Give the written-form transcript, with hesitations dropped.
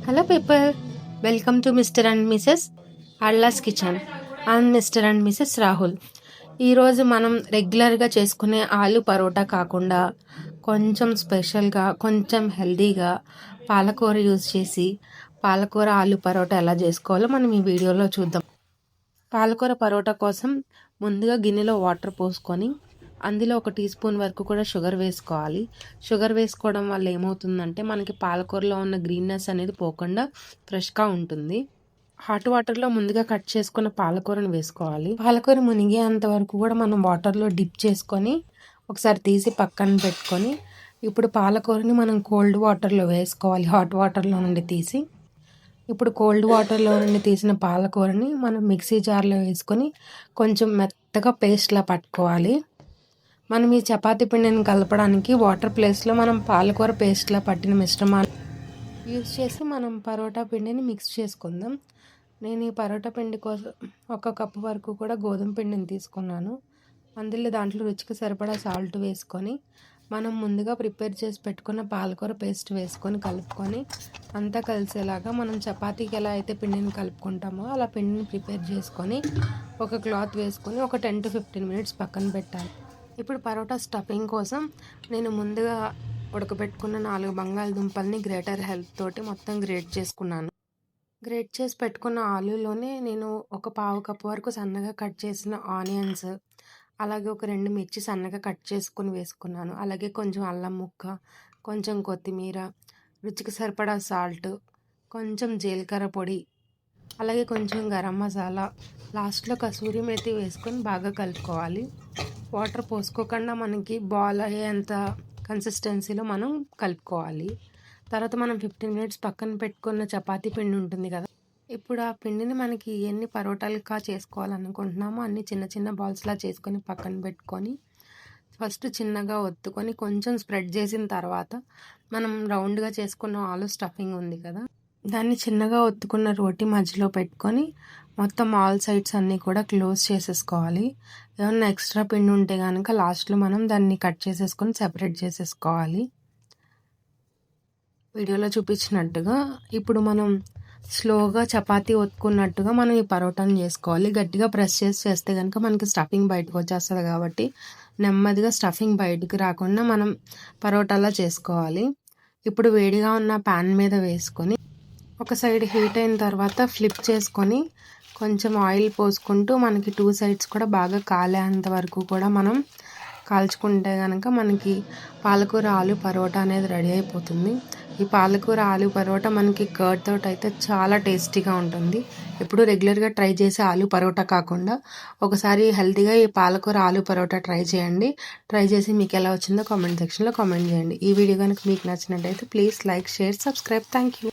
Hello people, welcome to mister and Mrs Allah's kitchen. And mister and Mrs Rahul. ఈరోజు మనం రెగ్యులర్గా చేసుకునే ఆలు పరోటా కాకుండా కొంచెం స్పెషల్గా, కొంచెం హెల్దీగా పాలకూర యూజ్ చేసి పాలకూర ఆలు పరోటా ఎలా చేసుకోవాలో మనం ఈ వీడియోలో చూద్దాం. పాలకూర పరోటా కోసం ముందుగా గిన్నెలో వాటర్ పోసుకొని అందులో 1 టీ స్పూన్ వరకు కూడా షుగర్ వేసుకోవాలి. షుగర్ వేసుకోవడం వల్ల ఏమవుతుందంటే మనకి పాలకూరలో ఉన్న గ్రీన్నెస్ అనేది పోకుండా ఫ్రెష్గా ఉంటుంది. హాట్ వాటర్లో ముందుగా కట్ చేసుకున్న పాలకూరను వేసుకోవాలి. పాలకూర మునిగేంత వరకు కూడా మనం వాటర్లో డిప్ చేసుకొని ఒకసారి తీసి పక్కన పెట్టుకొని ఇప్పుడు పాలకూరని మనం కోల్డ్ వాటర్లో వేసుకోవాలి. హాట్ వాటర్లో నుండి తీసి ఇప్పుడు కోల్డ్ వాటర్లో నుండి తీసిన పాలకూరని మనం మిక్సీ జార్లో వేసుకొని కొంచెం మెత్తగా పేస్ట్లా పట్టుకోవాలి. మనం ఈ చపాతీ పిండిని కలపడానికి వాటర్ ప్లేస్లో మనం పాలకూర పేస్ట్లా పట్టిన మిశ్రమాన్ని యూజ్ చేసి మనం పరోటా పిండిని మిక్స్ చేసుకుందాం. నేను ఈ పరోటా పిండి కోసం 1 కప్పు వరకు కూడా గోధుమ పిండిని తీసుకున్నాను. దాంట్లో రుచికి సరిపడా సాల్ట్ వేసుకొని మనం ముందుగా ప్రిపేర్ చేసి పెట్టుకున్న పాలకూర పేస్ట్ వేసుకొని కలుపుకొని అంతా కలిసేలాగా మనం చపాతీకి ఎలా అయితే పిండిని కలుపుకుంటామో అలా పిండిని ప్రిపేర్ చేసుకొని ఒక క్లాత్ వేసుకొని ఒక 10 to 15 మినిట్స్ పక్కన పెట్టాలి. ఇప్పుడు పరోటా స్టఫింగ్ కోసం నేను ముందుగా ఉడకబెట్టుకున్న 4 బంగాళదుంపల్ని గ్రేటర్ హెల్ప్ తోటి మొత్తం గ్రేట్ చేసుకున్నాను. గ్రేట్ చేసి పెట్టుకున్న ఆలూలోనే నేను ఒక పావు కప్పు వరకు సన్నగా కట్ చేసిన ఆనియన్స్, అలాగే ఒక 2 మిర్చి సన్నగా కట్ చేసుకుని వేసుకున్నాను. అలాగే కొంచెం అల్లం ముక్క, కొంచెం కొత్తిమీర, రుచికి సరిపడా సాల్ట్, కొంచెం జీలకర్ర పొడి, అలాగే కొంచెం గరం మసాలా, లాస్ట్లో కసూరి మేతి వేసుకొని బాగా కలుపుకోవాలి. వాటర్ పోసుకోకుండా మనకి బాల్ అయ్యేంత కన్సిస్టెన్సీలో మనం కలుపుకోవాలి. తర్వాత మనం 15 మినిట్స్ పక్కన పెట్టుకున్న చపాతీ పిండి ఉంటుంది కదా, ఇప్పుడు ఆ పిండిని మనకి ఎన్ని పరోటాలుగా చేసుకోవాలనుకుంటున్నామో అన్ని చిన్న చిన్న బాల్స్లా చేసుకొని పక్కన పెట్టుకొని ఫస్ట్ చిన్నగా ఒత్తుకొని కొంచెం స్ప్రెడ్ చేసిన తర్వాత మనం రౌండ్గా చేసుకున్న ఆలు స్టఫింగ్ ఉంది కదా, దాన్ని చిన్నగా ఒత్తుకున్న రోటి మధ్యలో పెట్టుకొని మొత్తం ఆల్ సైడ్స్ అన్నీ కూడా క్లోజ్ చేసేసుకోవాలి. ఏమన్నా ఎక్స్ట్రా పిండి ఉంటే కనుక లాస్ట్లో మనం దాన్ని కట్ చేసేసుకొని సెపరేట్ చేసేసుకోవాలి. వీడియోలో చూపించినట్టుగా ఇప్పుడు మనం స్లోగా చపాతీ ఒత్తుకున్నట్టుగా మనం ఈ పరోటాను చేసుకోవాలి. గట్టిగా ప్రెస్ చేస్తే కనుక మనకి స్టఫింగ్ బయటకు వచ్చేస్తుంది కాబట్టి నెమ్మదిగా స్టఫింగ్ బయటికి రాకుండా మనం పరోటాలా చేసుకోవాలి. ఇప్పుడు వేడిగా ఉన్న ప్యాన్ మీద వేసుకొని ఒక సైడ్ హీట్ అయిన తర్వాత ఫ్లిప్ చేసుకొని కొంచెం ఆయిల్ పోసుకుంటూ మనకి 2 సైడ్స్ కూడా బాగా కాలేంత వరకు కూడా మనం కాల్చుకుంటే కనుక మనకి పాలకూర ఆలు పరోటా అనేది రెడీ అయిపోతుంది. ఈ పాలకూర ఆలు పరోటా మనకి కర్డ్ తోటి అయితే చాలా టేస్టీగా ఉంటుంది. ఎప్పుడు రెగ్యులర్గా ట్రై చేసే ఆలు పరోటా కాకుండా ఒకసారి హెల్తీగా ఈ పాలకూర ఆలు పరోటా ట్రై చేయండి. ట్రై చేసి మీకు ఎలా వచ్చిందో కామెంట్ సెక్షన్లో కామెంట్ చేయండి. ఈ వీడియో కనుక మీకు నచ్చినట్టయితే please like, share, subscribe. Thank you.